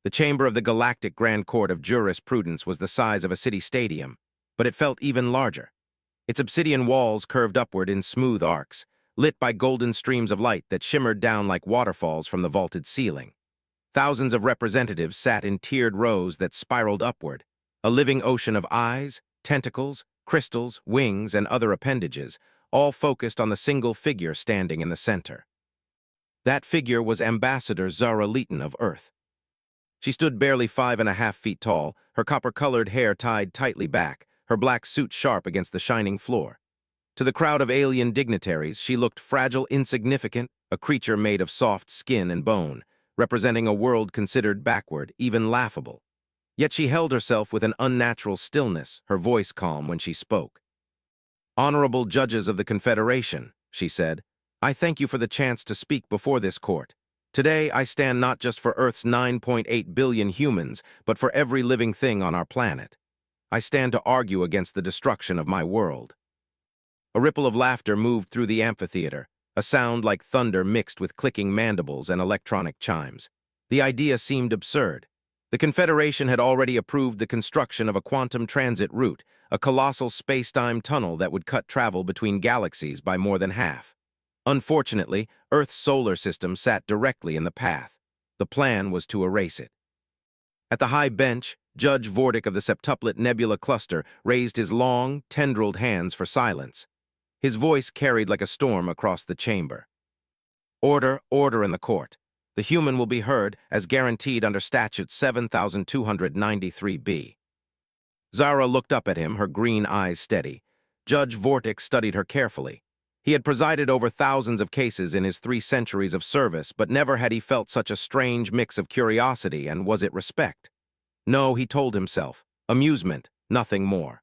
The chamber of the Galactic Grand Court of Jurisprudence was the size of a city stadium, but it felt even larger. Its obsidian walls curved upward in smooth arcs, lit by golden streams of light that shimmered down like waterfalls from the vaulted ceiling. Thousands of representatives sat in tiered rows that spiraled upward, a living ocean of eyes, tentacles, crystals, wings, and other appendages, all focused on the single figure standing in the center. That figure was Ambassador Zara Leeton of Earth. She stood barely 5.5 feet tall, her copper-colored hair tied tightly back, her black suit sharp against the shining floor. To the crowd of alien dignitaries, she looked fragile, insignificant, a creature made of soft skin and bone, representing a world considered backward, even laughable. Yet she held herself with an unnatural stillness, her voice calm when she spoke. "Honorable judges of the Confederation," she said, "I thank you for the chance to speak before this court. Today, I stand not just for Earth's 9.8 billion humans, but for every living thing on our planet. I stand to argue against the destruction of my world." A ripple of laughter moved through the amphitheater, a sound like thunder mixed with clicking mandibles and electronic chimes. The idea seemed absurd. The Confederation had already approved the construction of a quantum transit route, a colossal space-time tunnel that would cut travel between galaxies by more than half. Unfortunately, Earth's solar system sat directly in the path. The plan was to erase it. At the high bench, Judge Vortic of the Septuplet Nebula Cluster raised his long, tendrilled hands for silence. His voice carried like a storm across the chamber. "Order, order in the court. The human will be heard as guaranteed under Statute 7293b. Zara looked up at him, her green eyes steady. Judge Vortic studied her carefully. He had presided over thousands of cases in his 3 centuries of service, but never had he felt such a strange mix of curiosity and, was it respect? No, he told himself. Amusement, nothing more.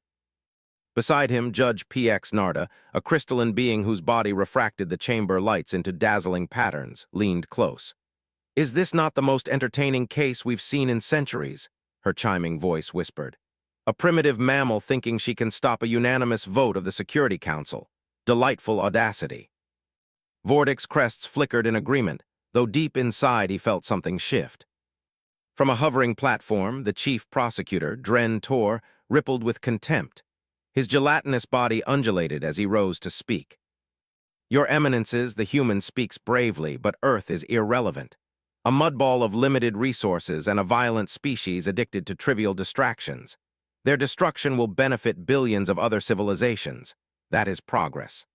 Beside him, Judge PX Narda, a crystalline being whose body refracted the chamber lights into dazzling patterns, leaned close. "Is this not the most entertaining case we've seen in centuries?" her chiming voice whispered. "A primitive mammal thinking she can stop a unanimous vote of the Security Council. Delightful audacity." Vortic's crests flickered in agreement, though deep inside he felt something shift. From a hovering platform, the chief prosecutor, Dren Tor, rippled with contempt. His gelatinous body undulated as he rose to speak. "Your Eminences, the human speaks bravely, but Earth is irrelevant. A mudball of limited resources and a violent species addicted to trivial distractions. Their destruction will benefit billions of other civilizations. That is progress."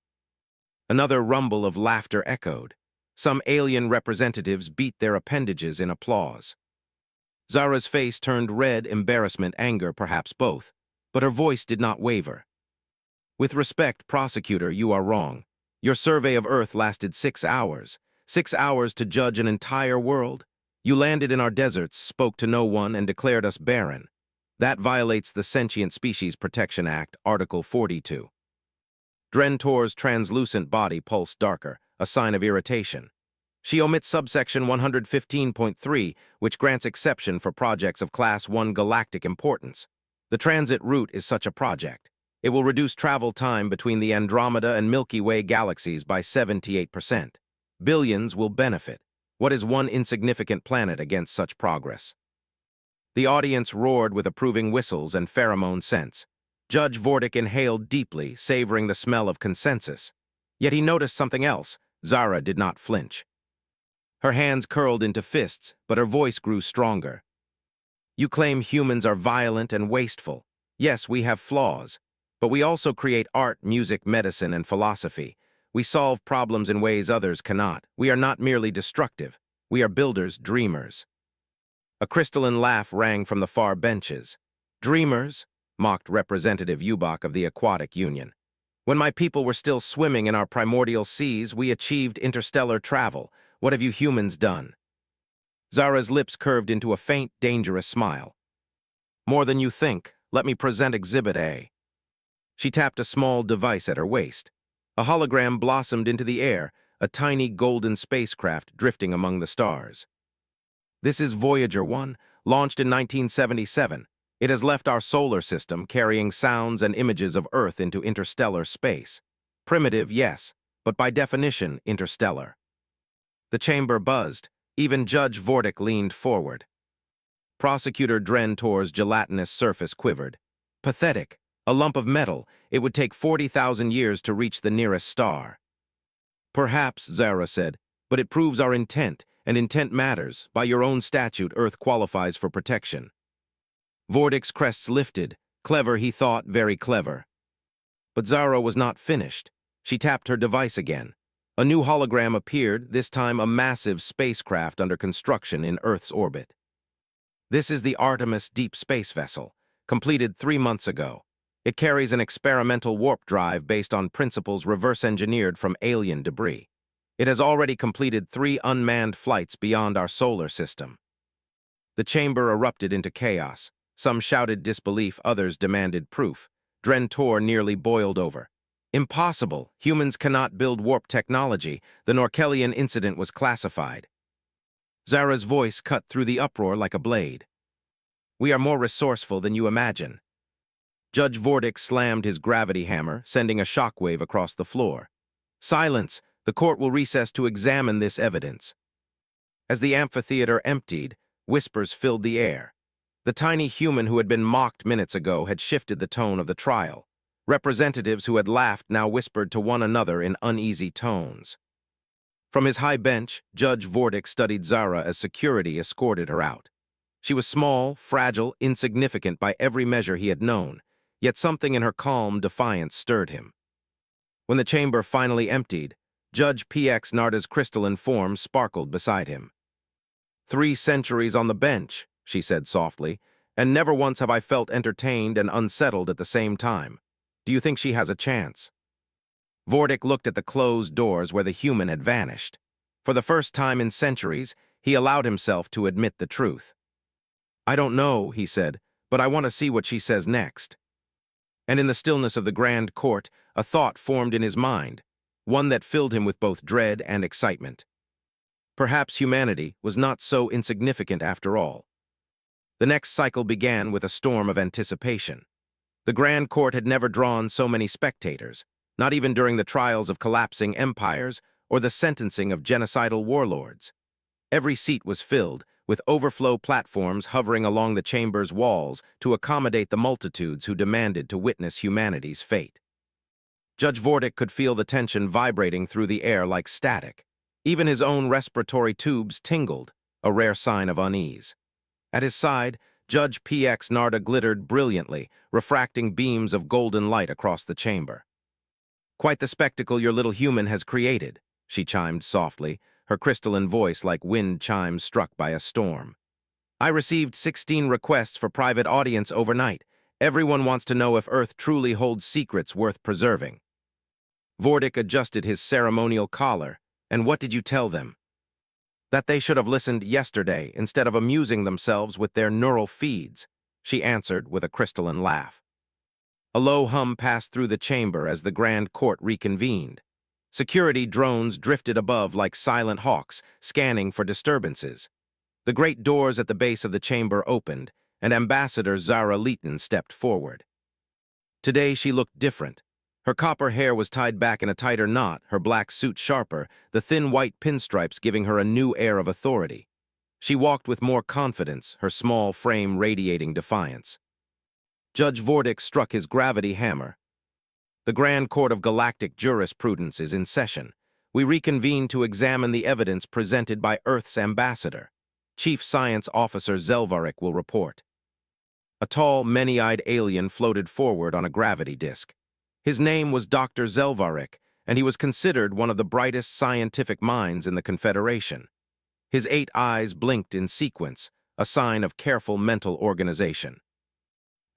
Another rumble of laughter echoed. Some alien representatives beat their appendages in applause. Zara's face turned red, embarrassment, anger, perhaps both, but her voice did not waver. "With respect, prosecutor, you are wrong. Your survey of Earth lasted 6 hours. 6 hours to judge an entire world? You landed in our deserts, spoke to no one, and declared us barren. That violates the Sentient Species Protection Act, Article 42. Drentor's translucent body pulsed darker, a sign of irritation. She omits subsection 115.3, which grants exception for projects of Class 1 galactic importance. The transit route is such a project. It will reduce travel time between the Andromeda and Milky Way galaxies by 78%. Billions will benefit. What is one insignificant planet against such progress? The audience roared with approving whistles and pheromone scents. Judge Vortic inhaled deeply, savoring the smell of consensus. Yet he noticed something else. Zara did not flinch. Her hands curled into fists, but her voice grew stronger. You claim humans are violent and wasteful. Yes, we have flaws. But we also create art, music, medicine, and philosophy. We solve problems in ways others cannot. We are not merely destructive. We are builders, dreamers. A crystalline laugh rang from the far benches. Dreamers? Mocked Representative Ubach of the Aquatic Union. When my people were still swimming in our primordial seas, we achieved interstellar travel. What have you humans done? Zara's lips curved into a faint, dangerous smile. More than you think. Let me present Exhibit A. She tapped a small device at her waist. A hologram blossomed into the air, a tiny golden spacecraft drifting among the stars. This is Voyager 1, launched in 1977. It has left our solar system, carrying sounds and images of Earth into interstellar space. Primitive, yes, but by definition, interstellar. The chamber buzzed. Even Judge Vortic leaned forward. Prosecutor Drentor's gelatinous surface quivered. Pathetic. A lump of metal. It would take 40,000 years to reach the nearest star. Perhaps, Zara said, but it proves our intent, and intent matters. By your own statute, Earth qualifies for protection. Vordic's crests lifted. Clever, he thought, very clever. But Zara was not finished. She tapped her device again. A new hologram appeared, this time a massive spacecraft under construction in Earth's orbit. This is the Artemis deep space vessel, completed 3 months ago. It carries an experimental warp drive based on principles reverse-engineered from alien debris. It has already completed 3 unmanned flights beyond our solar system. The chamber erupted into chaos. Some shouted disbelief, others demanded proof. Drentor nearly boiled over. Impossible! Humans cannot build warp technology. The Norkellian incident was classified. Zara's voice cut through the uproar like a blade. We are more resourceful than you imagine. Judge Vortic slammed his gravity hammer, sending a shockwave across the floor. Silence! The court will recess to examine this evidence. As the amphitheater emptied, whispers filled the air. The tiny human who had been mocked minutes ago had shifted the tone of the trial. Representatives who had laughed now whispered to one another in uneasy tones. From his high bench, Judge Vortic studied Zara as security escorted her out. She was small, fragile, insignificant by every measure he had known, yet something in her calm defiance stirred him. When the chamber finally emptied, Judge PX Narda's crystalline form sparkled beside him. 3 centuries on the bench, she said softly, and never once have I felt entertained and unsettled at the same time. Do you think she has a chance? Vortic looked at the closed doors where the human had vanished. For the first time in centuries, he allowed himself to admit the truth. I don't know, he said, but I want to see what she says next. And in the stillness of the grand court, a thought formed in his mind, one that filled him with both dread and excitement. Perhaps humanity was not so insignificant after all. The next cycle began with a storm of anticipation. The grand court had never drawn so many spectators, not even during the trials of collapsing empires or the sentencing of genocidal warlords. Every seat was filled, with overflow platforms hovering along the chamber's walls to accommodate the multitudes who demanded to witness humanity's fate. Judge Vortic could feel the tension vibrating through the air like static. Even his own respiratory tubes tingled, a rare sign of unease. At his side, Judge PX Narda glittered brilliantly, refracting beams of golden light across the chamber. Quite the spectacle your little human has created, she chimed softly, her crystalline voice like wind chimes struck by a storm. I received 16 requests for private audience overnight. Everyone wants to know if Earth truly holds secrets worth preserving. Vortic adjusted his ceremonial collar. And what did you tell them? That they should have listened yesterday instead of amusing themselves with their neural feeds, she answered with a crystalline laugh. A low hum passed through the chamber as the grand court reconvened. Security drones drifted above like silent hawks, scanning for disturbances. The great doors at the base of the chamber opened, and Ambassador Zara Leeton stepped forward. Today she looked different. Her copper hair was tied back in a tighter knot, her black suit sharper, the thin white pinstripes giving her a new air of authority. She walked with more confidence, her small frame radiating defiance. Judge Vortic struck his gravity hammer. The Grand Court of Galactic Jurisprudence is in session. We reconvene to examine the evidence presented by Earth's ambassador. Chief Science Officer Zelvarik will report. A tall, many-eyed alien floated forward on a gravity disk. His name was Dr. Zelvarik, and he was considered one of the brightest scientific minds in the Confederation. His 8 eyes blinked in sequence, a sign of careful mental organization.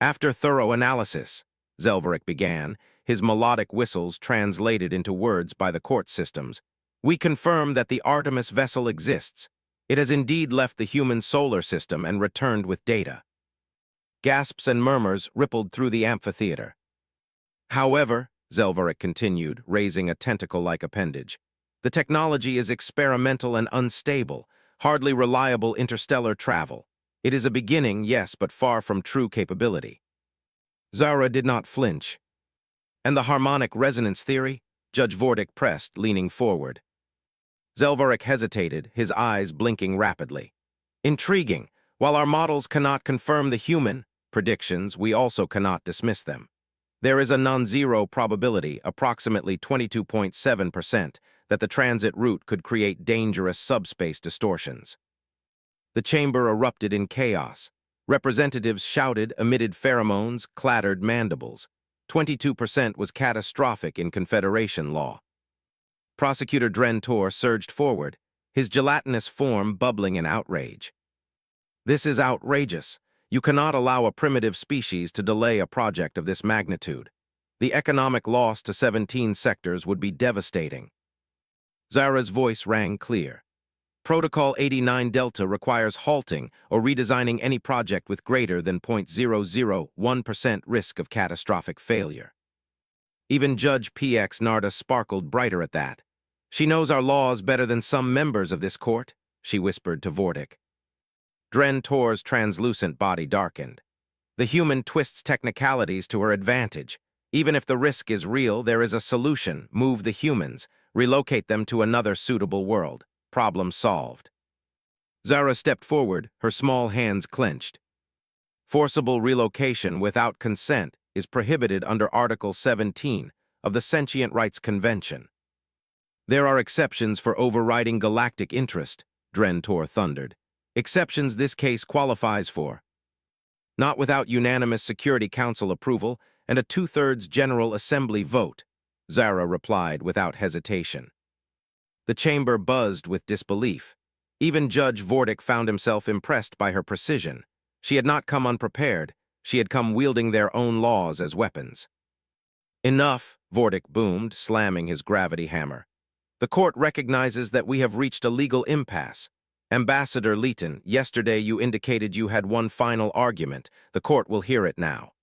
After thorough analysis, Zelvarik began, his melodic whistles translated into words by the court systems, we confirm that the Artemis vessel exists. It has indeed left the human solar system and returned with data. Gasps and murmurs rippled through the amphitheater. However, Zelvarik continued, raising a tentacle-like appendage, the technology is experimental and unstable, hardly reliable interstellar travel. It is a beginning, yes, but far from true capability. Zara did not flinch. And the harmonic resonance theory? Judge Vortic pressed, leaning forward. Zelvarik hesitated, his eyes blinking rapidly. Intriguing. While our models cannot confirm the human predictions, we also cannot dismiss them. There is a non-zero probability, approximately 22.7%, that the transit route could create dangerous subspace distortions. The chamber erupted in chaos. Representatives shouted, emitted pheromones, clattered mandibles. 22% was catastrophic in Confederation law. Prosecutor Drentor surged forward, his gelatinous form bubbling in outrage. This is outrageous. You cannot allow a primitive species to delay a project of this magnitude. The economic loss to 17 sectors would be devastating. Zara's voice rang clear. Protocol 89 Delta requires halting or redesigning any project with greater than 0.001% risk of catastrophic failure. Even Judge PX Narda sparkled brighter at that. She knows our laws better than some members of this court, she whispered to Vortic. Drentor's translucent body darkened. The human twists technicalities to her advantage. Even if the risk is real, there is a solution. Move the humans. Relocate them to another suitable world. Problem solved. Zara stepped forward, her small hands clenched. Forcible relocation without consent is prohibited under Article 17 of the Sentient Rights Convention. There are exceptions for overriding galactic interest, Drentor thundered. Exceptions this case qualifies for. Not without unanimous Security Council approval and a 2/3 General Assembly vote, Zara replied without hesitation. The chamber buzzed with disbelief. Even Judge Vortic found himself impressed by her precision. She had not come unprepared. She had come wielding their own laws as weapons. Enough, Vortic boomed, slamming his gravity hammer. The court recognizes that we have reached a legal impasse. Ambassador Leighton, yesterday you indicated you had one final argument. The court will hear it now.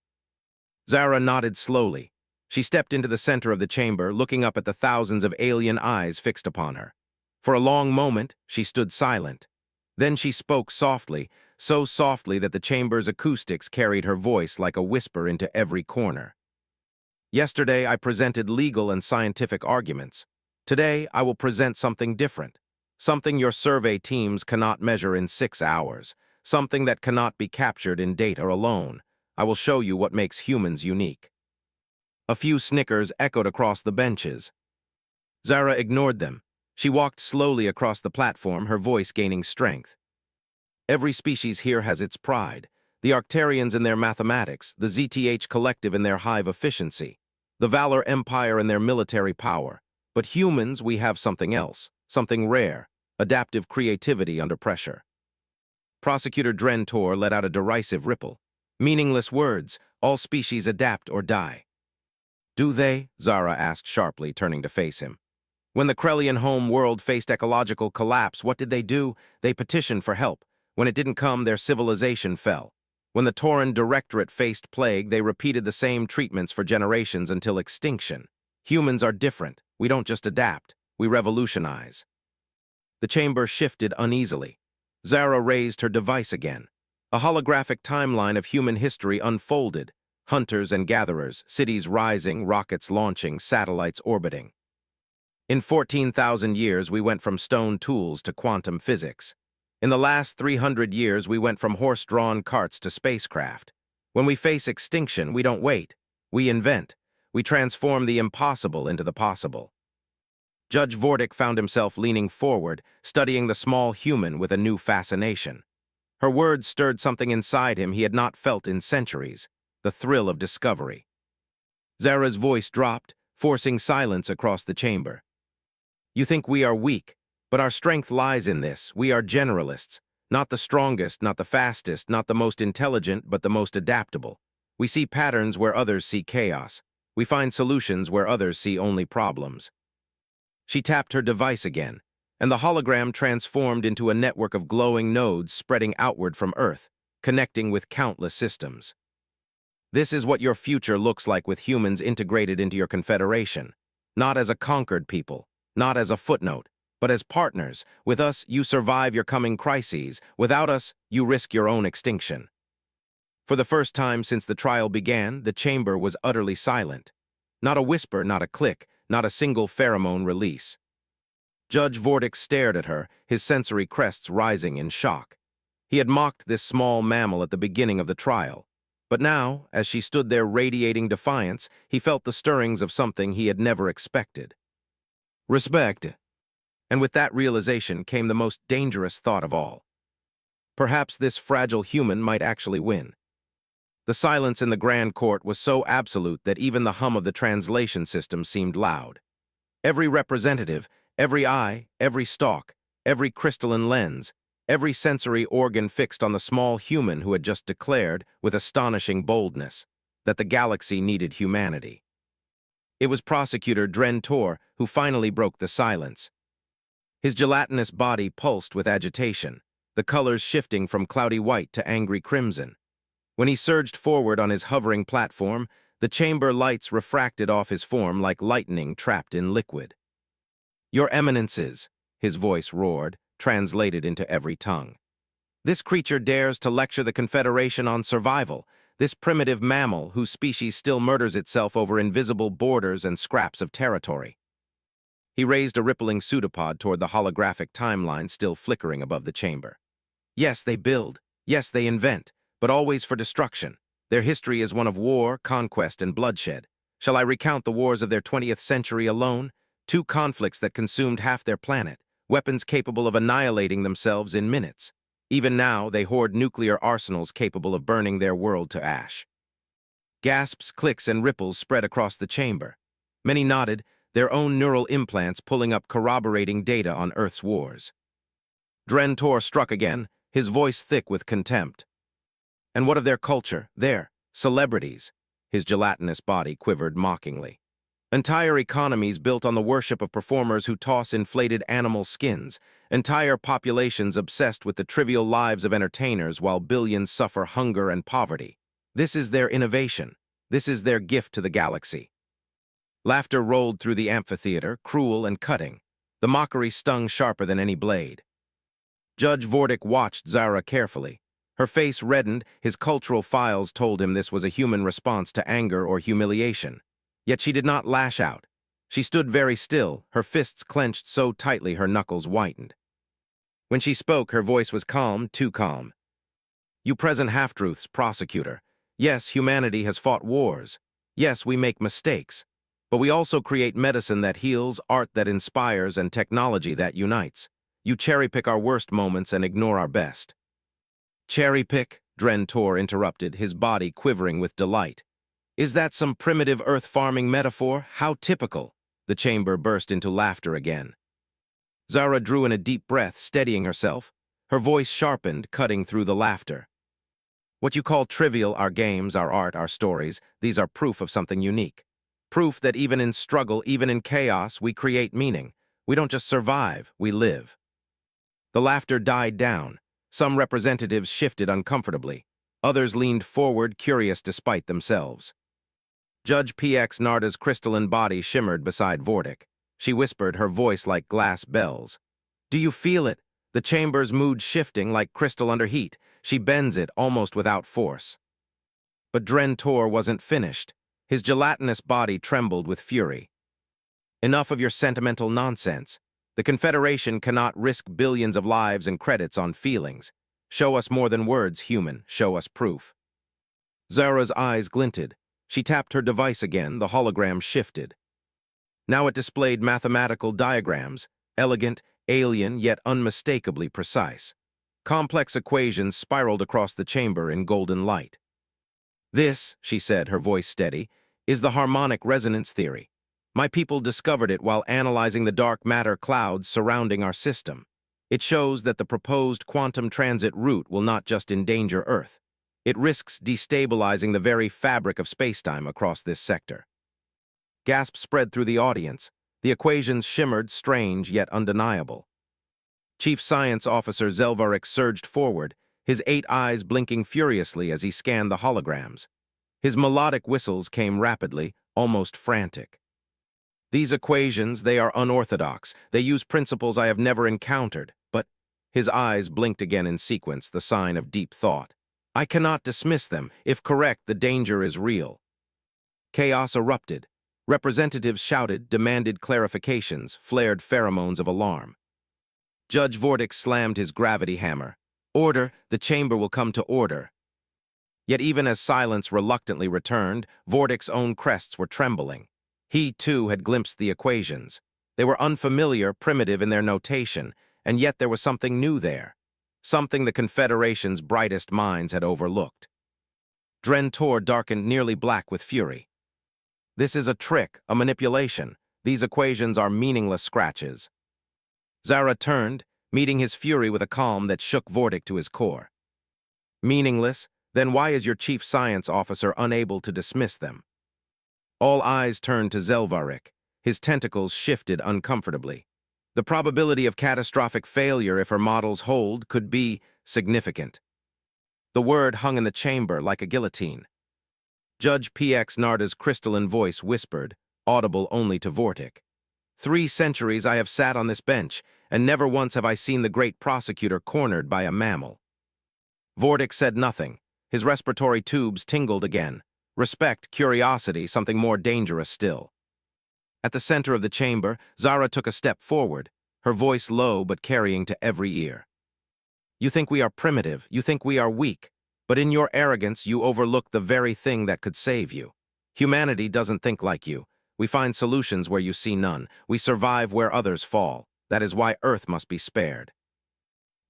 Zara nodded slowly. She stepped into the center of the chamber, looking up at the thousands of alien eyes fixed upon her. For a long moment, she stood silent. Then she spoke softly, so softly that the chamber's acoustics carried her voice like a whisper into every corner. Yesterday, I presented legal and scientific arguments. Today, I will present something different. Something your survey teams cannot measure in 6 hours. Something that cannot be captured in data alone. I will show you what makes humans unique. A few snickers echoed across the benches. Zara ignored them. She walked slowly across the platform, her voice gaining strength. Every species here has its pride. The Arcturians in their mathematics, the ZTH Collective in their hive efficiency, the Valor Empire in their military power. But humans, we have something else, something rare, adaptive creativity under pressure. Prosecutor Drentor let out a derisive ripple. Meaningless words, all species adapt or die. Do they? Zara asked sharply, turning to face him. When the Krellian home world faced ecological collapse, what did they do? They petitioned for help. When it didn't come, their civilization fell. When the Tauran Directorate faced plague, they repeated the same treatments for generations until extinction. Humans are different. We don't just adapt, we revolutionize. The chamber shifted uneasily. Zara raised her device again. A holographic timeline of human history unfolded. Hunters and gatherers, cities rising, rockets launching, satellites orbiting. In 14,000 years, we went from stone tools to quantum physics. In the last 300 years, we went from horse-drawn carts to spacecraft. When we face extinction, we don't wait. We invent. We transform the impossible into the possible. Judge Vortic found himself leaning forward, studying the small human with a new fascination. Her words stirred something inside him he had not felt in centuries, the thrill of discovery. Zara's voice dropped, forcing silence across the chamber. You think we are weak, but our strength lies in this. We are generalists, not the strongest, not the fastest, not the most intelligent, but the most adaptable. We see patterns where others see chaos. We find solutions where others see only problems. She tapped her device again, and the hologram transformed into a network of glowing nodes spreading outward from Earth, connecting with countless systems. This is what your future looks like with humans integrated into your confederation, not as a conquered people, not as a footnote, but as partners. With us, you survive your coming crises. Without us, you risk your own extinction. For the first time since the trial began, the chamber was utterly silent. Not a whisper, not a click, not a single pheromone release. Judge Vortic stared at her, his sensory crests rising in shock. He had mocked this small mammal at the beginning of the trial. But now, as she stood there radiating defiance, he felt the stirrings of something he had never expected. Respect. And with that realization came the most dangerous thought of all. Perhaps this fragile human might actually win. The silence in the grand court was so absolute that even the hum of the translation system seemed loud. Every representative, every eye, every stalk, every crystalline lens, every sensory organ fixed on the small human who had just declared, with astonishing boldness, that the galaxy needed humanity. It was Prosecutor Dren Tor who finally broke the silence. His gelatinous body pulsed with agitation, the colors shifting from cloudy white to angry crimson. When he surged forward on his hovering platform, the chamber lights refracted off his form like lightning trapped in liquid. "Your Eminences," his voice roared, translated into every tongue. "This creature dares to lecture the Confederation on survival, this primitive mammal whose species still murders itself over invisible borders and scraps of territory." He raised a rippling pseudopod toward the holographic timeline still flickering above the chamber. "Yes, they build. Yes, they invent, but always for destruction. Their history is one of war, conquest, and bloodshed. Shall I recount the wars of their 20th century alone? 2 conflicts that consumed half their planet, weapons capable of annihilating themselves in minutes. Even now, they hoard nuclear arsenals capable of burning their world to ash." Gasps, clicks, and ripples spread across the chamber. Many nodded, their own neural implants pulling up corroborating data on Earth's wars. Dren Tor struck again, his voice thick with contempt. "And what of their culture, their celebrities?" His gelatinous body quivered mockingly. "Entire economies built on the worship of performers who toss inflated animal skins, entire populations obsessed with the trivial lives of entertainers while billions suffer hunger and poverty. This is their innovation. This is their gift to the galaxy." Laughter rolled through the amphitheater, cruel and cutting. The mockery stung sharper than any blade. Judge Vortic watched Zara carefully. Her face reddened, his cultural files told him this was a human response to anger or humiliation. Yet she did not lash out. She stood very still, her fists clenched so tightly her knuckles whitened. When she spoke, her voice was calm, too calm. "You present half-truths, prosecutor. Yes, humanity has fought wars. Yes, we make mistakes. But we also create medicine that heals, art that inspires, and technology that unites. You cherry-pick our worst moments and ignore our best." "Cherry-pick?" Dren Tor interrupted, his body quivering with delight. "Is that some primitive earth-farming metaphor? How typical!" The chamber burst into laughter again. Zara drew in a deep breath, steadying herself. Her voice sharpened, cutting through the laughter. "What you call trivial, our games, our art, our stories, these are proof of something unique. Proof that even in struggle, even in chaos, we create meaning. We don't just survive, we live." The laughter died down. Some representatives shifted uncomfortably. Others leaned forward, curious despite themselves. Judge PX Narda's crystalline body shimmered beside Vortic. She whispered, her voice like glass bells. "Do you feel it? The chamber's mood shifting like crystal under heat. She bends it almost without force." But Dren Tor wasn't finished. His gelatinous body trembled with fury. "Enough of your sentimental nonsense. The Confederation cannot risk billions of lives and credits on feelings. Show us more than words, human. Show us proof." Zara's eyes glinted. She tapped her device again, the hologram shifted. Now it displayed mathematical diagrams, elegant, alien, yet unmistakably precise. Complex equations spiraled across the chamber in golden light. "This," she said, her voice steady, "is the harmonic resonance theory. My people discovered it while analyzing the dark matter clouds surrounding our system. It shows that the proposed quantum transit route will not just endanger Earth. It risks destabilizing the very fabric of spacetime across this sector." Gasps spread through the audience. The equations shimmered, strange yet undeniable. Chief Science Officer Zelvarik surged forward, his 8 eyes blinking furiously as he scanned the holograms. His melodic whistles came rapidly, almost frantic. "These equations, they are unorthodox. They use principles I have never encountered, but—" His eyes blinked again in sequence, the sign of deep thought. "I cannot dismiss them. If correct, the danger is real." Chaos erupted. Representatives shouted, demanded clarifications, flared pheromones of alarm. Judge Vortic slammed his gravity hammer. Order, the chamber will come to order. Yet even as silence reluctantly returned, Vortic's own crests were trembling. He, too, had glimpsed the equations. They were unfamiliar, primitive in their notation, and yet there was something new there. Something the Confederation's brightest minds had overlooked. Dren-Tor darkened nearly black with fury. This is a trick, a manipulation. These equations are meaningless scratches. Zara turned, meeting his fury with a calm that shook Vortic to his core. Meaningless? Then why is your chief science officer unable to dismiss them? All eyes turned to Zelvarik. His tentacles shifted uncomfortably. The probability of catastrophic failure if her models hold could be significant. The word hung in the chamber like a guillotine. Judge PX Narda's crystalline voice whispered, audible only to Vortic. 3 centuries I have sat on this bench, and never once have I seen the great prosecutor cornered by a mammal. Vortic said nothing. His respiratory tubes tingled again. Respect, curiosity, something more dangerous still. At the center of the chamber, Zara took a step forward, her voice low but carrying to every ear. You think we are primitive, you think we are weak, but in your arrogance you overlook the very thing that could save you. Humanity doesn't think like you. We find solutions where you see none. We survive where others fall. That is why Earth must be spared.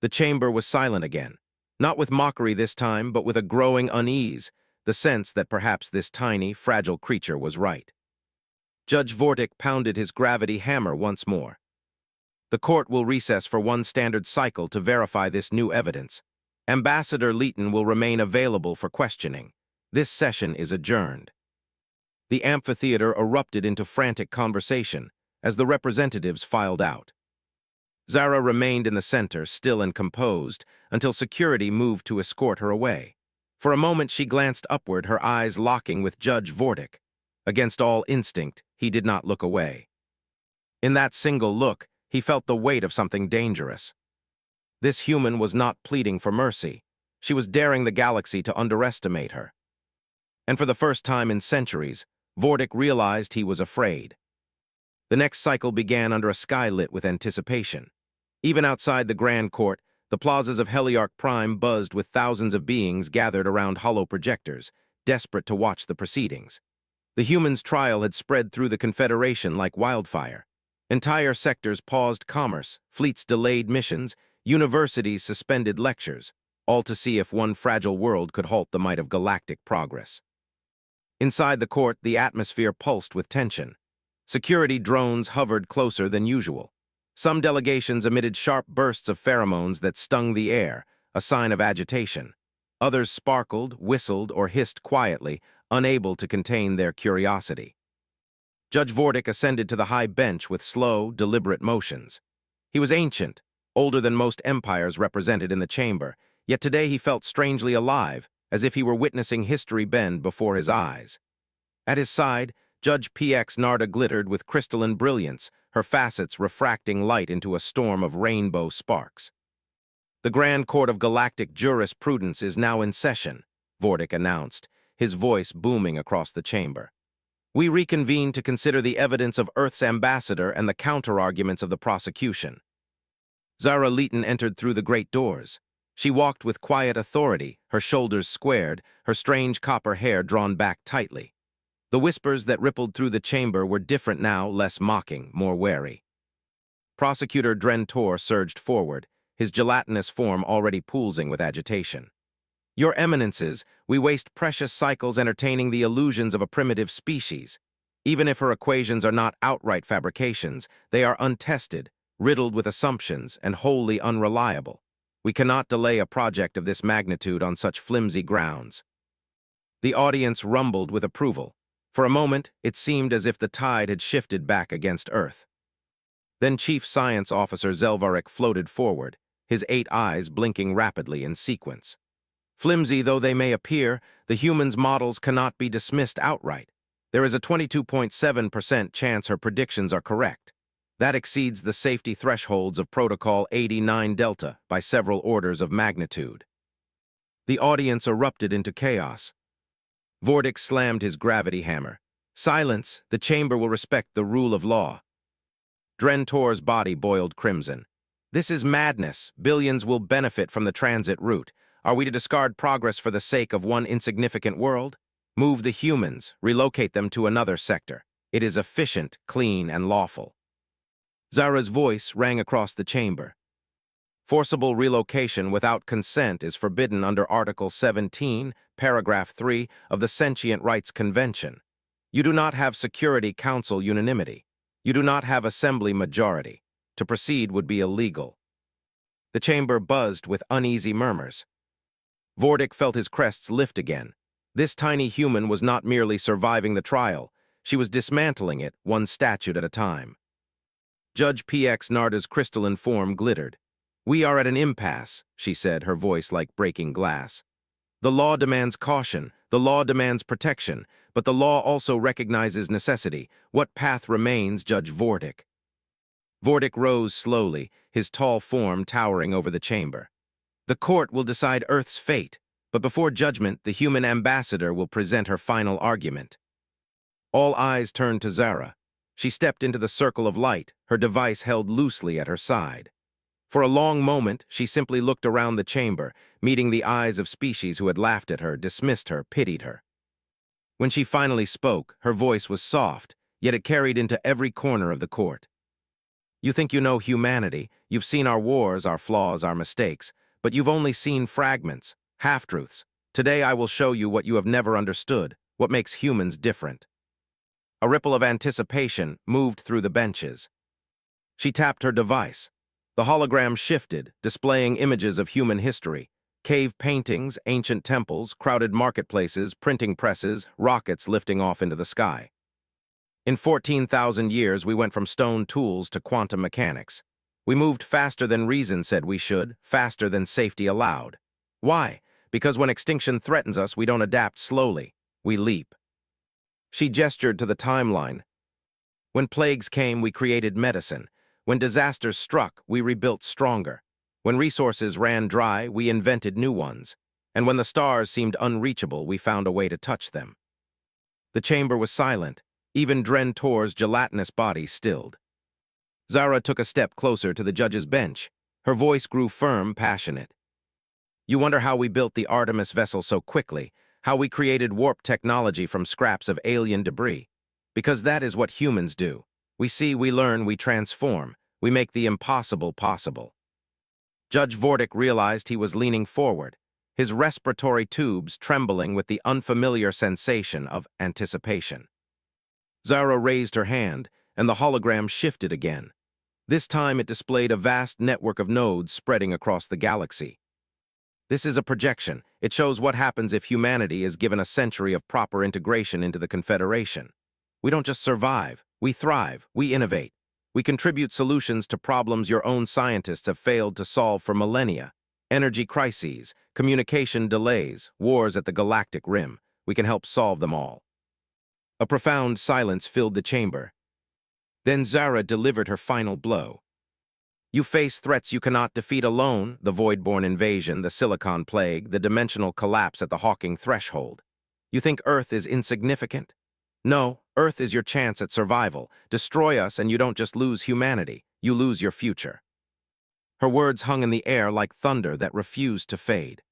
The chamber was silent again. Not with mockery this time, but with a growing unease, the sense that perhaps this tiny, fragile creature was right. Judge Vortic pounded his gravity hammer once more. The court will recess for 1 standard cycle to verify this new evidence. Ambassador Leighton will remain available for questioning. This session is adjourned. The amphitheater erupted into frantic conversation as the representatives filed out. Zara remained in the center, still and composed, until security moved to escort her away. For a moment she glanced upward, her eyes locking with Judge Vortic. Against all instinct, he did not look away. In that single look, he felt the weight of something dangerous. This human was not pleading for mercy. She was daring the galaxy to underestimate her. And for the first time in centuries, Vortic realized he was afraid. The next cycle began under a sky lit with anticipation. Even outside the Grand Court, the plazas of Heliarch Prime buzzed with thousands of beings gathered around hollow projectors, desperate to watch the proceedings. The humans' trial had spread through the Confederation like wildfire. Entire sectors paused commerce, fleets delayed missions, universities suspended lectures, all to see if one fragile world could halt the might of galactic progress. Inside the court, the atmosphere pulsed with tension. Security drones hovered closer than usual. Some delegations emitted sharp bursts of pheromones that stung the air, a sign of agitation. Others sparkled, whistled, or hissed quietly, unable to contain their curiosity. Judge Vortic ascended to the high bench with slow, deliberate motions. He was ancient, older than most empires represented in the chamber, yet today he felt strangely alive, as if he were witnessing history bend before his eyes. At his side, Judge PX Narda glittered with crystalline brilliance, her facets refracting light into a storm of rainbow sparks. The Grand Court of Galactic Jurisprudence is now in session, Vortic announced, his voice booming across the chamber. We reconvene to consider the evidence of Earth's ambassador and the counter-arguments of the prosecution. Zara Leighton entered through the great doors. She walked with quiet authority, her shoulders squared, her strange copper hair drawn back tightly. The whispers that rippled through the chamber were different now, less mocking, more wary. Prosecutor Dren-Tor surged forward, his gelatinous form already pulsing with agitation. Your Eminences, we waste precious cycles entertaining the illusions of a primitive species. Even if her equations are not outright fabrications, they are untested, riddled with assumptions, and wholly unreliable. We cannot delay a project of this magnitude on such flimsy grounds. The audience rumbled with approval. For a moment, it seemed as if the tide had shifted back against Earth. Then Chief Science Officer Zelvarik floated forward, his 8 eyes blinking rapidly in sequence. Flimsy though they may appear, the humans' models cannot be dismissed outright. There is a 22.7% chance her predictions are correct. That exceeds the safety thresholds of Protocol 89 Delta by several orders of magnitude. The audience erupted into chaos. Vortic slammed his gravity hammer. Silence, the chamber will respect the rule of law. Dren-Tor's body boiled crimson. This is madness. Billions will benefit from the transit route. Are we to discard progress for the sake of one insignificant world? Move the humans, relocate them to another sector. It is efficient, clean, and lawful. Zara's voice rang across the chamber. Forcible relocation without consent is forbidden under Article 17, Paragraph 3 of the Sentient Rights Convention. You do not have Security Council unanimity. You do not have Assembly majority. To proceed would be illegal. The chamber buzzed with uneasy murmurs. Vortic felt his crests lift again. This tiny human was not merely surviving the trial. She was dismantling it, one statute at a time. Judge PX Narda's crystalline form glittered. "We are at an impasse," she said, her voice like breaking glass. "The law demands caution, the law demands protection, but the law also recognizes necessity. What path remains, Judge Vortic?" Vortic rose slowly, his tall form towering over the chamber. "The court will decide Earth's fate, but before judgment, the human ambassador will present her final argument." All eyes turned to Zara. She stepped into the circle of light, her device held loosely at her side. For a long moment, she simply looked around the chamber, meeting the eyes of species who had laughed at her, dismissed her, pitied her. When she finally spoke, her voice was soft, yet it carried into every corner of the court. "You think you know humanity, you've seen our wars, our flaws, our mistakes, but you've only seen fragments, half-truths. Today I will show you what you have never understood, what makes humans different." A ripple of anticipation moved through the benches. She tapped her device. The hologram shifted, displaying images of human history. Cave paintings, ancient temples, crowded marketplaces, printing presses, rockets lifting off into the sky. In 14,000 years, we went from stone tools to quantum mechanics. We moved faster than reason said we should, faster than safety allowed. Why? Because when extinction threatens us, we don't adapt slowly. We leap. She gestured to the timeline. When plagues came, we created medicine. When disasters struck, we rebuilt stronger. When resources ran dry, we invented new ones. And when the stars seemed unreachable, we found a way to touch them. The chamber was silent. Even Dren Tor's gelatinous body stilled. Zara took a step closer to the judge's bench. Her voice grew firm, passionate. "You wonder how we built the Artemis vessel so quickly, how we created warp technology from scraps of alien debris. Because that is what humans do. We see, we learn, we transform. We make the impossible possible." Judge Vortic realized he was leaning forward, his respiratory tubes trembling with the unfamiliar sensation of anticipation. Zara raised her hand, and the hologram shifted again. This time it displayed a vast network of nodes spreading across the galaxy. "This is a projection. It shows what happens if humanity is given a century of proper integration into the Confederation. We don't just survive, we thrive, we innovate. We contribute solutions to problems your own scientists have failed to solve for millennia. Energy crises, communication delays, wars at the galactic rim. We can help solve them all." A profound silence filled the chamber. Then Zara delivered her final blow. "You face threats you cannot defeat alone, the void-born invasion, the silicon plague, the dimensional collapse at the Hawking threshold. You think Earth is insignificant? No, Earth is your chance at survival. Destroy us and you don't just lose humanity, you lose your future." Her words hung in the air like thunder that refused to fade.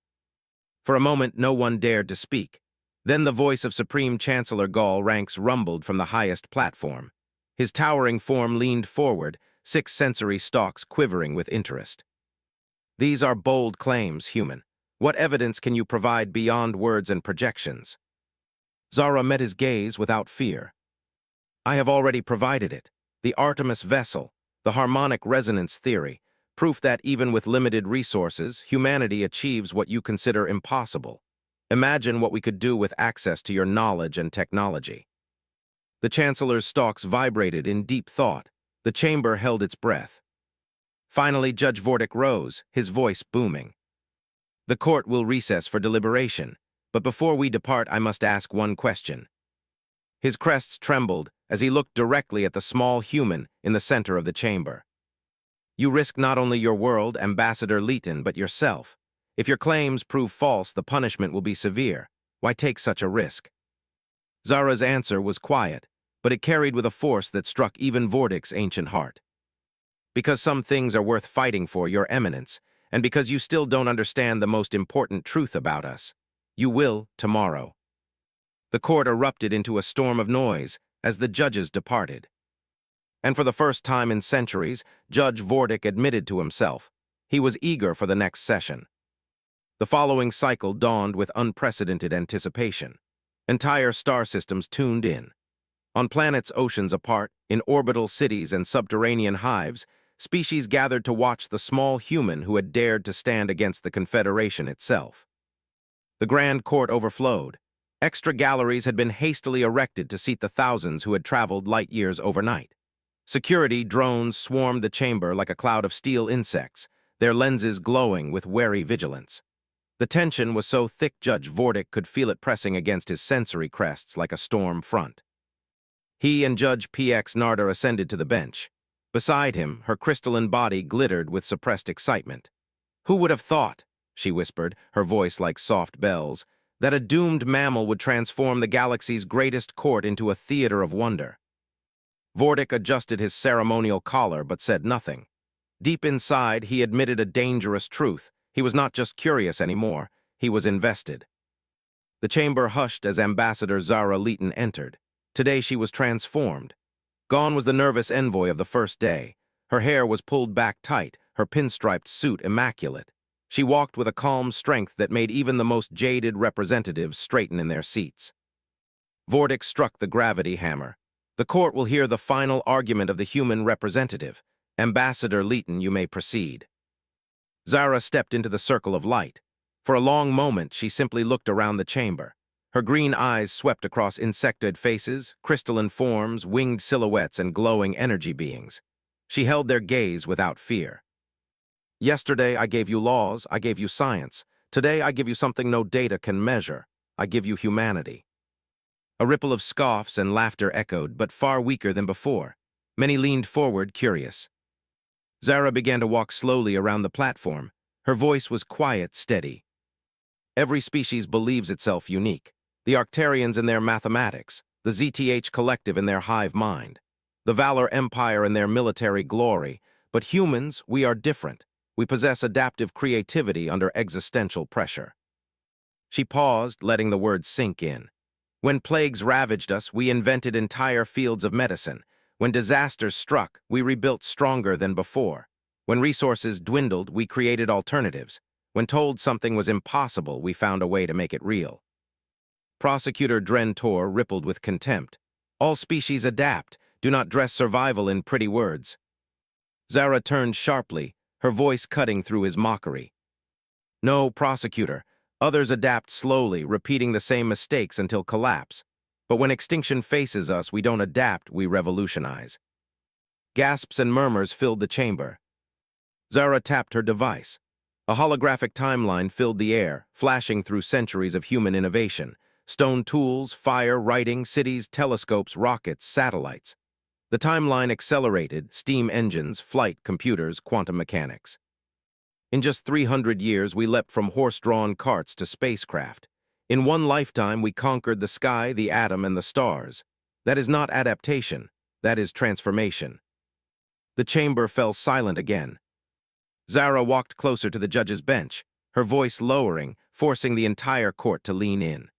For a moment, no one dared to speak. Then the voice of Supreme Chancellor Gall Ranks rumbled from the highest platform. His towering form leaned forward, 6 sensory stalks quivering with interest. "These are bold claims, human. What evidence can you provide beyond words and projections?" Zara met his gaze without fear. "I have already provided it. The Artemis vessel, the harmonic resonance theory, proof that even with limited resources, humanity achieves what you consider impossible. Imagine what we could do with access to your knowledge and technology." The Chancellor's stalks vibrated in deep thought. The chamber held its breath. Finally, Judge Vortic rose, his voice booming. "The court will recess for deliberation, but before we depart, I must ask one question." His crests trembled as he looked directly at the small human in the center of the chamber. "You risk not only your world, Ambassador Leighton, but yourself. If your claims prove false, the punishment will be severe. Why take such a risk?" Zara's answer was quiet, but it carried with a force that struck even Vortic's ancient heart. because some things are worth fighting for, Your Eminence, and because you still don't understand the most important truth about us. You will tomorrow." The court erupted into a storm of noise as the judges departed. And for the first time in centuries, Judge Vortic admitted to himself he was eager for the next session. The following cycle dawned with unprecedented anticipation. Entire star systems tuned in. On planets oceans apart, in orbital cities and subterranean hives, species gathered to watch the small human who had dared to stand against the Confederation itself. The Grand Court overflowed. Extra galleries had been hastily erected to seat the thousands who had traveled light years overnight. Security drones swarmed the chamber like a cloud of steel insects, their lenses glowing with wary vigilance. The tension was so thick Judge Vortic could feel it pressing against his sensory crests like a storm front. He and Judge PX Narda ascended to the bench. Beside him, her crystalline body glittered with suppressed excitement. "Who would have thought," she whispered, her voice like soft bells, "that a doomed mammal would transform the galaxy's greatest court into a theater of wonder?" Vortic adjusted his ceremonial collar but said nothing. Deep inside, he admitted a dangerous truth. He was not just curious anymore, he was invested. The chamber hushed as Ambassador Zara Leeton entered. Today she was transformed. Gone was the nervous envoy of the first day. Her hair was pulled back tight, her pinstriped suit immaculate. She walked with a calm strength that made even the most jaded representatives straighten in their seats. Vortic struck the gravity hammer. "The court will hear the final argument of the human representative. Ambassador Leeton, you may proceed." Zara stepped into the circle of light. For a long moment, she simply looked around the chamber. Her green eyes swept across insectoid faces, crystalline forms, winged silhouettes, and glowing energy beings. She held their gaze without fear. "Yesterday, I gave you laws, I gave you science. Today, I give you something no data can measure. I give you humanity." A ripple of scoffs and laughter echoed, but far weaker than before. Many leaned forward, curious. Zara began to walk slowly around the platform. Her voice was quiet, steady. "Every species believes itself unique. The Arcturians in their mathematics, the ZTH Collective in their hive mind, the Valor Empire in their military glory. But humans, we are different. We possess adaptive creativity under existential pressure." She paused, letting the words sink in. "When plagues ravaged us, we invented entire fields of medicine. When disasters struck, we rebuilt stronger than before. When resources dwindled, we created alternatives. When told something was impossible, we found a way to make it real." Prosecutor Dren Tor rippled with contempt. "All species adapt. Do not dress survival in pretty words." Zara turned sharply, her voice cutting through his mockery. "No, prosecutor. Others adapt slowly, repeating the same mistakes until collapse. But when extinction faces us, we don't adapt, we revolutionize." Gasps and murmurs filled the chamber. Zara tapped her device. A holographic timeline filled the air, flashing through centuries of human innovation. Stone tools, fire, writing, cities, telescopes, rockets, satellites. The timeline accelerated: steam engines, flight, computers, quantum mechanics. In just 300 years, we leapt from horse-drawn carts to spacecraft. In one lifetime, we conquered the sky, the atom, and the stars. That is not adaptation. That is transformation. The chamber fell silent again. Zara walked closer to the judge's bench, her voice lowering, forcing the entire court to lean in.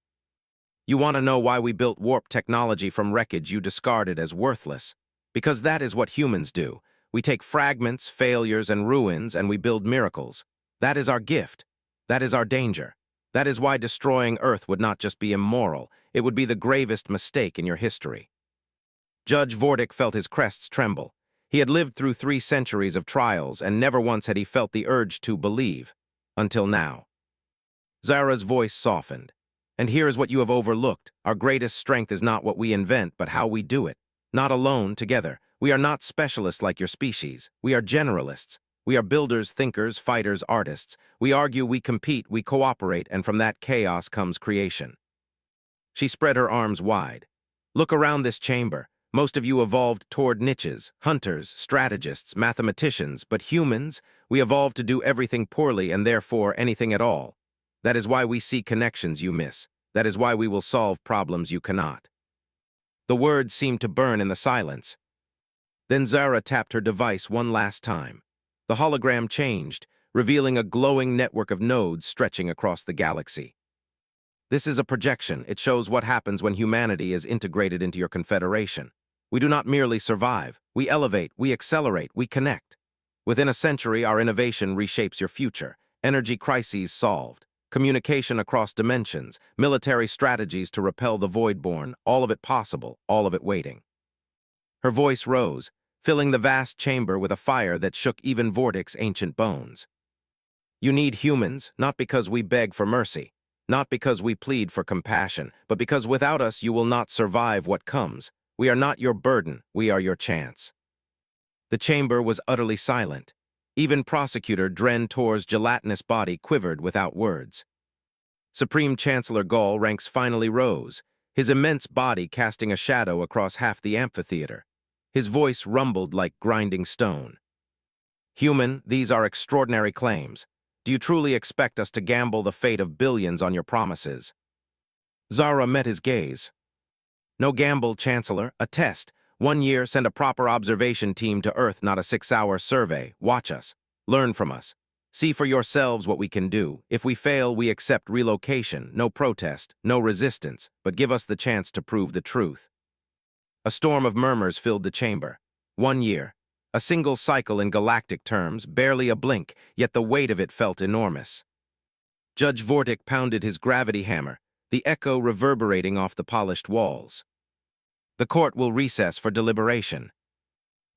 "You want to know why we built warp technology from wreckage you discarded as worthless? Because that is what humans do. We take fragments, failures, and ruins, and we build miracles. That is our gift. That is our danger. That is why destroying Earth would not just be immoral, it would be the gravest mistake in your history." Judge Vortic felt his crests tremble. He had lived through 3 centuries of trials, and never once had he felt the urge to believe. Until now. Zara's voice softened. "And here is what you have overlooked. Our greatest strength is not what we invent, but how we do it. Not alone, together. We are not specialists like your species. We are generalists. We are builders, thinkers, fighters, artists. We argue, we compete, we cooperate, and from that chaos comes creation." She spread her arms wide. "Look around this chamber. Most of you evolved toward niches, hunters, strategists, mathematicians, but humans, we evolved to do everything poorly and therefore anything at all. That is why we see connections you miss. That is why we will solve problems you cannot." The words seemed to burn in the silence. Then Zara tapped her device one last time. The hologram changed, revealing a glowing network of nodes stretching across the galaxy. This is a projection. It shows what happens when humanity is integrated into your confederation. We do not merely survive. We elevate, we accelerate, we connect. Within a century, our innovation reshapes your future. Energy crises solved. Communication across dimensions. Military strategies to repel the Voidborn. All of it possible, all of it waiting. Her voice rose, filling the vast chamber with a fire that shook even Vortic's ancient bones. You need humans, not because we beg for mercy, not because we plead for compassion, but because without us you will not survive what comes. We are not your burden, we are your chance. The chamber was utterly silent. Even Prosecutor Dren Tor's gelatinous body quivered without words. Supreme Chancellor Gaul ranks finally rose, his immense body casting a shadow across half the amphitheater. His voice rumbled like grinding stone. Human, these are extraordinary claims. Do you truly expect us to gamble the fate of billions on your promises? Zara met his gaze. No gamble, Chancellor, a test. 1 year, send a proper observation team to Earth, not a 6-hour survey. Watch us. Learn from us. See for yourselves what we can do. If we fail, we accept relocation, no protest, no resistance, but give us the chance to prove the truth. A storm of murmurs filled the chamber. 1 year. A single cycle in galactic terms, barely a blink, yet the weight of it felt enormous. Judge Vortic pounded his gravity hammer, the echo reverberating off the polished walls. The court will recess for deliberation.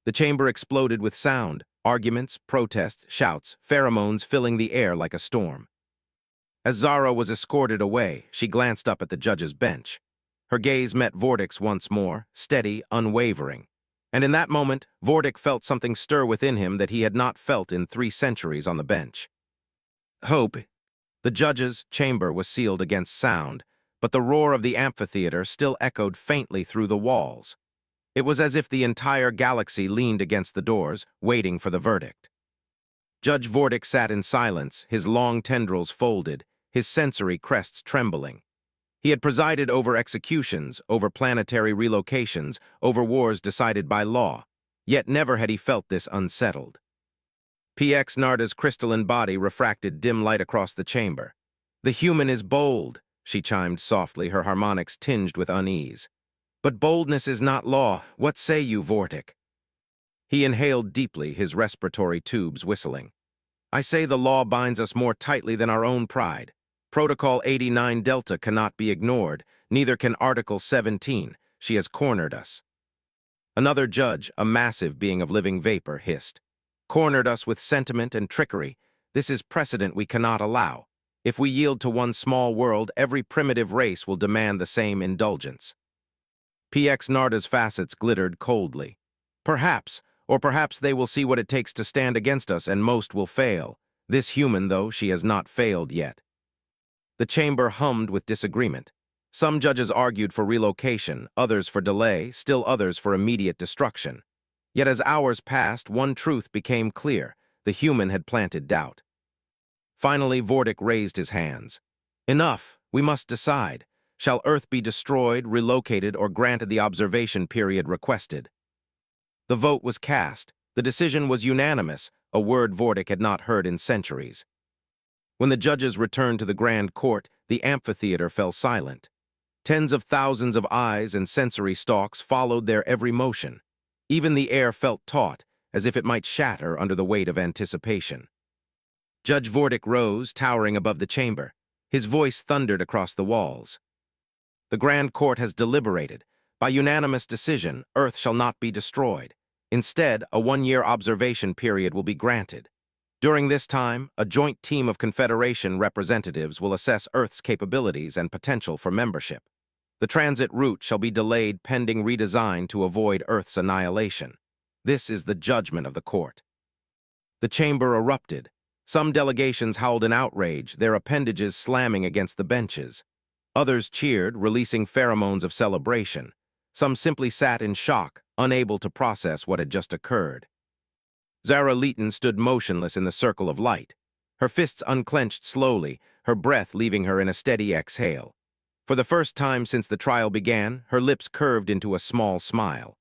The chamber exploded with sound, arguments, protests, shouts, pheromones filling the air like a storm. As Zara was escorted away, she glanced up at the judge's bench. Her gaze met Vortic's once more, steady, unwavering. And in that moment, Vortic felt something stir within him that he had not felt in 3 centuries on the bench. Hope. The judge's chamber was sealed against sound, but the roar of the amphitheater still echoed faintly through the walls. It was as if the entire galaxy leaned against the doors, waiting for the verdict. Judge Vortic sat in silence, his long tendrils folded, his sensory crests trembling. He had presided over executions, over planetary relocations, over wars decided by law, yet never had he felt this unsettled. PX Narda's crystalline body refracted dim light across the chamber. The human is bold, she chimed softly, her harmonics tinged with unease. But boldness is not law. What say you, Vortic? He inhaled deeply, his respiratory tubes whistling. I say the law binds us more tightly than our own pride. Protocol 89 Delta cannot be ignored, neither can Article 17. She has cornered us. Another judge, a massive being of living vapor, hissed. Cornered us with sentiment and trickery. This is precedent we cannot allow. If we yield to one small world, every primitive race will demand the same indulgence. PX Narda's facets glittered coldly. Perhaps, or perhaps they will see what it takes to stand against us and most will fail. This human, though, she has not failed yet. The chamber hummed with disagreement. Some judges argued for relocation, others for delay, still others for immediate destruction. Yet as hours passed, one truth became clear. The human had planted doubt. Finally, Vortic raised his hands. Enough, we must decide. Shall Earth be destroyed, relocated, or granted the observation period requested? The vote was cast. The decision was unanimous, a word Vortic had not heard in centuries. When the judges returned to the Grand Court, the amphitheater fell silent. Tens of thousands of eyes and sensory stalks followed their every motion. Even the air felt taut, as if it might shatter under the weight of anticipation. Judge Vortic rose, towering above the chamber. His voice thundered across the walls. The Grand Court has deliberated. By unanimous decision, Earth shall not be destroyed. Instead, a 1-year observation period will be granted. During this time, a joint team of Confederation representatives will assess Earth's capabilities and potential for membership. The transit route shall be delayed pending redesign to avoid Earth's annihilation. This is the judgment of the court. The chamber erupted. Some delegations howled in outrage, their appendages slamming against the benches. Others cheered, releasing pheromones of celebration. Some simply sat in shock, unable to process what had just occurred. Zara Leeton stood motionless in the circle of light. Her fists unclenched slowly, her breath leaving her in a steady exhale. For the first time since the trial began, her lips curved into a small smile.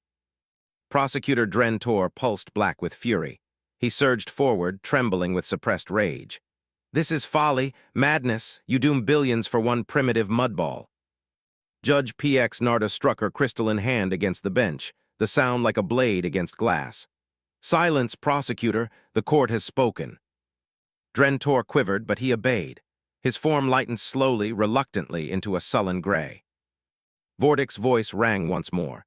Prosecutor Dren Tor pulsed black with fury. He surged forward, trembling with suppressed rage. This is folly, madness. You doom billions for one primitive mudball. Judge PX Narda struck her crystalline hand against the bench, the sound like a blade against glass. Silence, prosecutor, the court has spoken. Dren Tor quivered, but he obeyed. His form lightened slowly, reluctantly, into a sullen gray. Vortic's voice rang once more.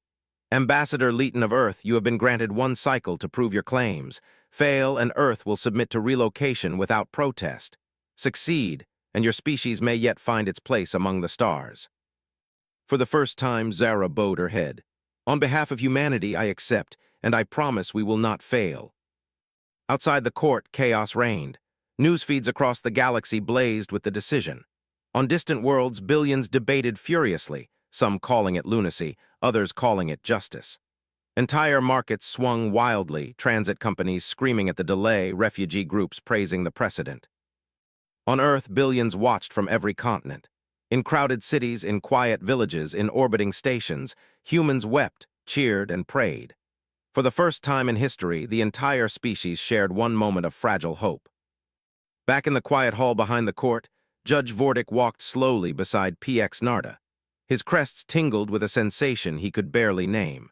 Ambassador Leeton of Earth, you have been granted one cycle to prove your claims. Fail, and Earth will submit to relocation without protest. Succeed, and your species may yet find its place among the stars. For the first time, Zara bowed her head. On behalf of humanity, I accept, and I promise we will not fail. Outside the court, chaos reigned. News feeds across the galaxy blazed with the decision. On distant worlds, billions debated furiously, some calling it lunacy, others calling it justice. Entire markets swung wildly, transit companies screaming at the delay, refugee groups praising the precedent. On Earth, billions watched from every continent. In crowded cities, in quiet villages, in orbiting stations, humans wept, cheered, and prayed. For the first time in history, the entire species shared one moment of fragile hope. Back in the quiet hall behind the court, Judge Vortic walked slowly beside PX Narda. His crests tingled with a sensation he could barely name.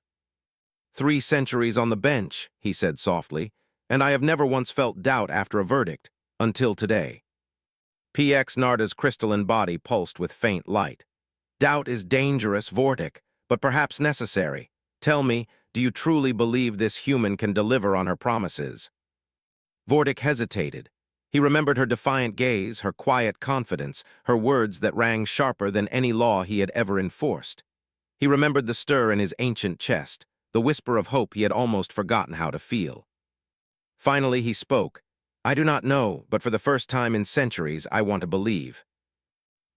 3 centuries on the bench, he said softly, and I have never once felt doubt after a verdict, until today. PX Narda's crystalline body pulsed with faint light. Doubt is dangerous, Vortic, but perhaps necessary. Tell me, do you truly believe this human can deliver on her promises? Vortic hesitated. He remembered her defiant gaze, her quiet confidence, her words that rang sharper than any law he had ever enforced. He remembered the stir in his ancient chest, the whisper of hope he had almost forgotten how to feel. Finally he spoke. I do not know, but for the first time in centuries, I want to believe.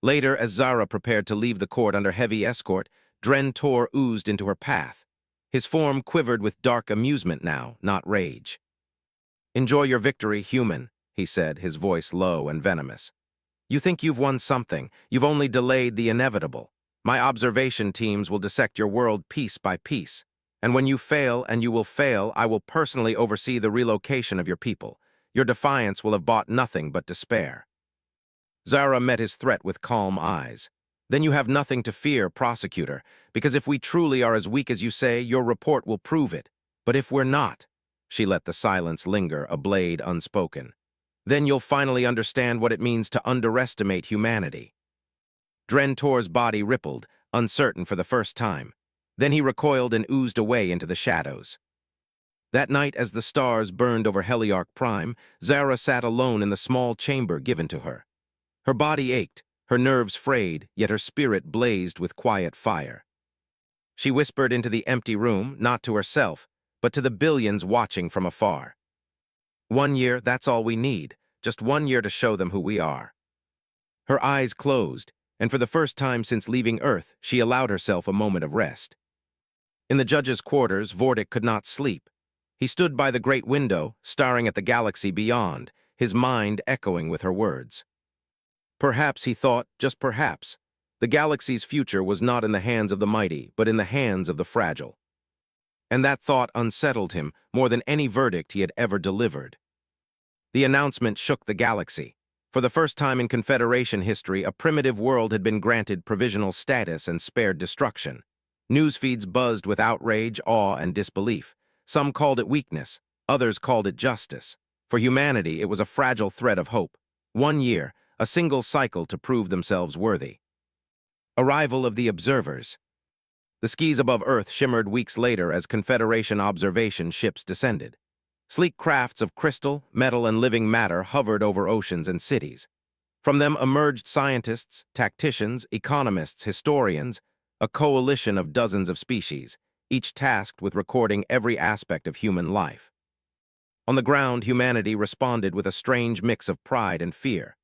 Later, as Zara prepared to leave the court under heavy escort, Dren Tor oozed into her path. His form quivered with dark amusement now, not rage. Enjoy your victory, human, he said, his voice low and venomous. You think you've won something. You've only delayed the inevitable. My observation teams will dissect your world piece by piece. And when you fail, and you will fail, I will personally oversee the relocation of your people. Your defiance will have bought nothing but despair. Zara met his threat with calm eyes. Then you have nothing to fear, prosecutor, because if we truly are as weak as you say, your report will prove it. But if we're not, she let the silence linger, a blade unspoken. Then you'll finally understand what it means to underestimate humanity. Dren Tor's body rippled, uncertain for the first time. Then he recoiled and oozed away into the shadows. That night, as the stars burned over Heliarch Prime, Zara sat alone in the small chamber given to her. Her body ached, her nerves frayed, yet her spirit blazed with quiet fire. She whispered into the empty room, not to herself, but to the billions watching from afar. 1 year, that's all we need, just 1 year to show them who we are. Her eyes closed, and for the first time since leaving Earth, she allowed herself a moment of rest. In the judge's quarters, Vortic could not sleep. He stood by the great window, staring at the galaxy beyond, his mind echoing with her words. Perhaps, he thought, just perhaps, the galaxy's future was not in the hands of the mighty, but in the hands of the fragile. And that thought unsettled him more than any verdict he had ever delivered. The announcement shook the galaxy. For the first time in Confederation history, a primitive world had been granted provisional status and spared destruction. News feeds buzzed with outrage, awe, and disbelief. Some called it weakness, others called it justice. For humanity, it was a fragile thread of hope. 1 year, a single cycle to prove themselves worthy. Arrival of the observers. The skies above Earth shimmered weeks later as Confederation observation ships descended. Sleek crafts of crystal, metal, and living matter hovered over oceans and cities. From them emerged scientists, tacticians, economists, historians, a coalition of dozens of species, each tasked with recording every aspect of human life. On the ground, humanity responded with a strange mix of pride and fear.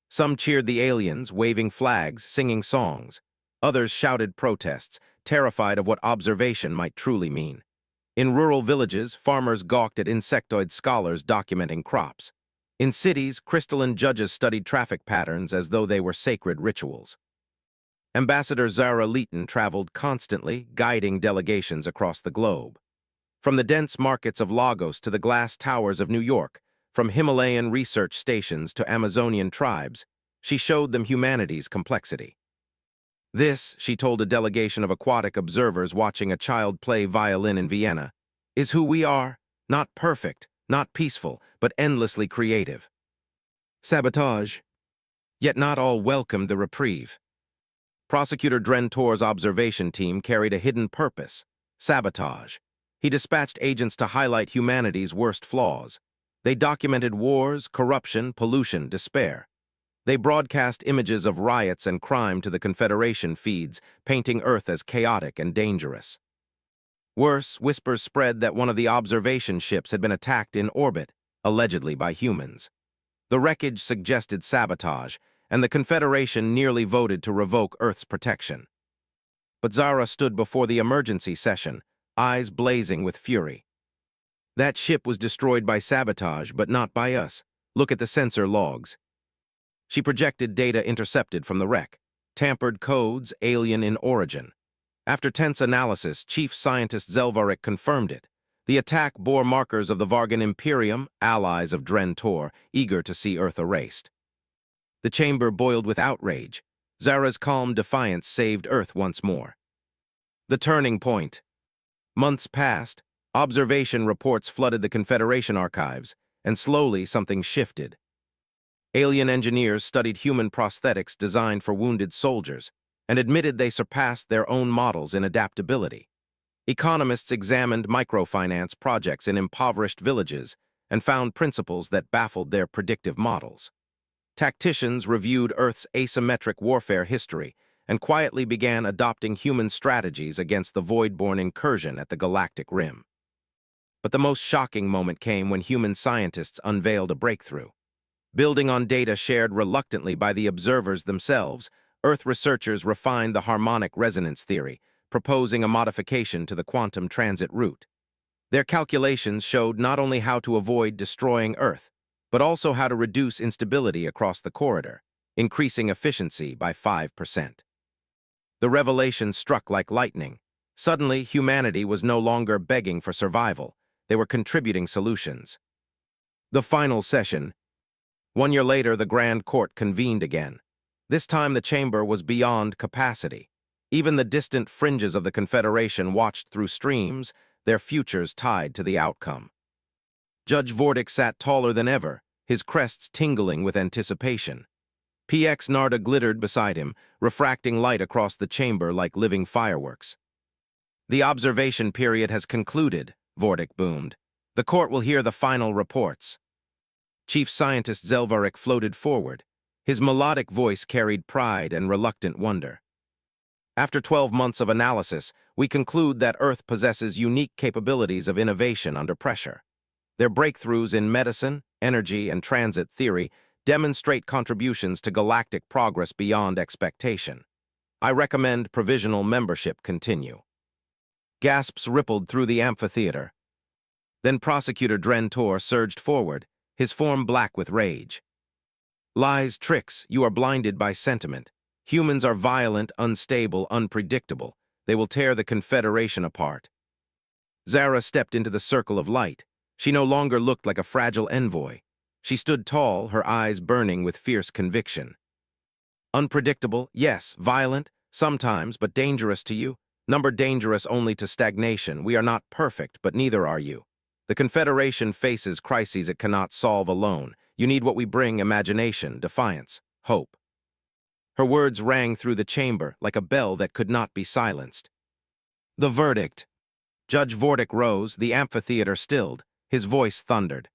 Some cheered the aliens, waving flags, singing songs. Others shouted protests, terrified of what observation might truly mean. In rural villages, farmers gawked at insectoid scholars documenting crops. In cities, crystalline judges studied traffic patterns as though they were sacred rituals. Ambassador Zara Leeton traveled constantly, guiding delegations across the globe. From the dense markets of Lagos to the glass towers of New York, from Himalayan research stations to Amazonian tribes, she showed them humanity's complexity. This, she told a delegation of aquatic observers watching a child play violin in Vienna, is who we are, not perfect, not peaceful, but endlessly creative. Sabotage. Yet not all welcomed the reprieve. Prosecutor Drentor's observation team carried a hidden purpose: sabotage. He dispatched agents to highlight humanity's worst flaws. They documented wars, corruption, pollution, despair. They broadcast images of riots and crime to the Confederation feeds, painting Earth as chaotic and dangerous. Worse, whispers spread that one of the observation ships had been attacked in orbit, allegedly by humans. The wreckage suggested sabotage, and the Confederation nearly voted to revoke Earth's protection. But Zara stood before the emergency session, eyes blazing with fury. That ship was destroyed by sabotage, but not by us. Look at the sensor logs. She projected data intercepted from the wreck, tampered codes, alien in origin. After tense analysis, Chief Scientist Zelvarik confirmed it. The attack bore markers of the Vargan Imperium, allies of Drentor, eager to see Earth erased. The chamber boiled with outrage. Zara's calm defiance saved Earth once more. The turning point. Months passed, observation reports flooded the Confederation archives, and slowly something shifted. Alien engineers studied human prosthetics designed for wounded soldiers and admitted they surpassed their own models in adaptability. Economists examined microfinance projects in impoverished villages and found principles that baffled their predictive models. Tacticians reviewed Earth's asymmetric warfare history and quietly began adopting human strategies against the void-born incursion at the galactic rim. But the most shocking moment came when human scientists unveiled a breakthrough. Building on data shared reluctantly by the observers themselves, Earth researchers refined the harmonic resonance theory, proposing a modification to the quantum transit route. Their calculations showed not only how to avoid destroying Earth, but also how to reduce instability across the corridor, increasing efficiency by 5%. The revelation struck like lightning. Suddenly, humanity was no longer begging for survival. They were contributing solutions. The final session. 1 year later, the Grand Court convened again. This time, the chamber was beyond capacity. Even the distant fringes of the Confederation watched through streams, their futures tied to the outcome. Judge Vortic sat taller than ever, his crests tingling with anticipation. PX Narda glittered beside him, refracting light across the chamber like living fireworks. The observation period has concluded, Vortic boomed. The court will hear the final reports. Chief Scientist Zelvarik floated forward. His melodic voice carried pride and reluctant wonder. After 12 months of analysis, we conclude that Earth possesses unique capabilities of innovation under pressure. Their breakthroughs in medicine, energy, and transit theory demonstrate contributions to galactic progress beyond expectation. I recommend provisional membership continue. Gasps rippled through the amphitheater. Then Prosecutor Drentor surged forward, his form black with rage. Lies, tricks, you are blinded by sentiment. Humans are violent, unstable, unpredictable. They will tear the Confederation apart. Zara stepped into the circle of light. She no longer looked like a fragile envoy. She stood tall, her eyes burning with fierce conviction. Unpredictable, yes, violent, sometimes, but dangerous to you. Number dangerous only to stagnation. We are not perfect, but neither are you. The Confederation faces crises it cannot solve alone. You need what we bring: imagination, defiance, hope. Her words rang through the chamber like a bell that could not be silenced. The verdict. Judge Vortic rose, the amphitheater stilled. His voice thundered.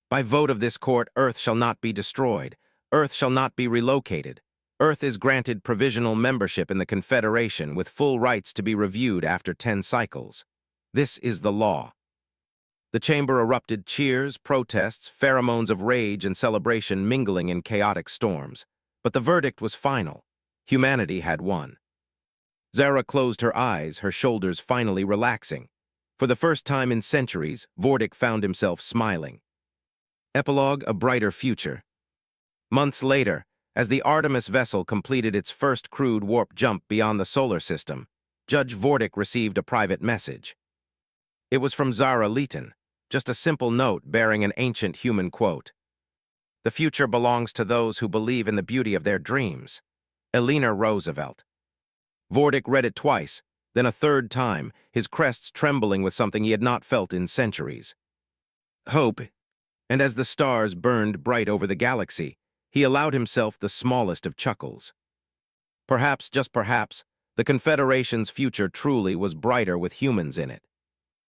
By vote of this court, Earth shall not be destroyed. Earth shall not be relocated. Earth is granted provisional membership in the Confederation with full rights to be reviewed after 10 cycles. This is the law. The chamber erupted: cheers, protests, pheromones of rage and celebration mingling in chaotic storms. But the verdict was final. Humanity had won. Zara closed her eyes, her shoulders finally relaxing. For the first time in centuries, Vortic found himself smiling. Epilogue: a brighter future. Months later, as the Artemis vessel completed its first crewed warp jump beyond the solar system, Judge Vortic received a private message. It was from Zara Leeton, just a simple note bearing an ancient human quote. "The future belongs to those who believe in the beauty of their dreams." Eleanor Roosevelt. Vortic read it twice, then a third time, his crests trembling with something he had not felt in centuries. Hope, and as the stars burned bright over the galaxy, he allowed himself the smallest of chuckles. Perhaps, just perhaps, the Confederation's future truly was brighter with humans in it.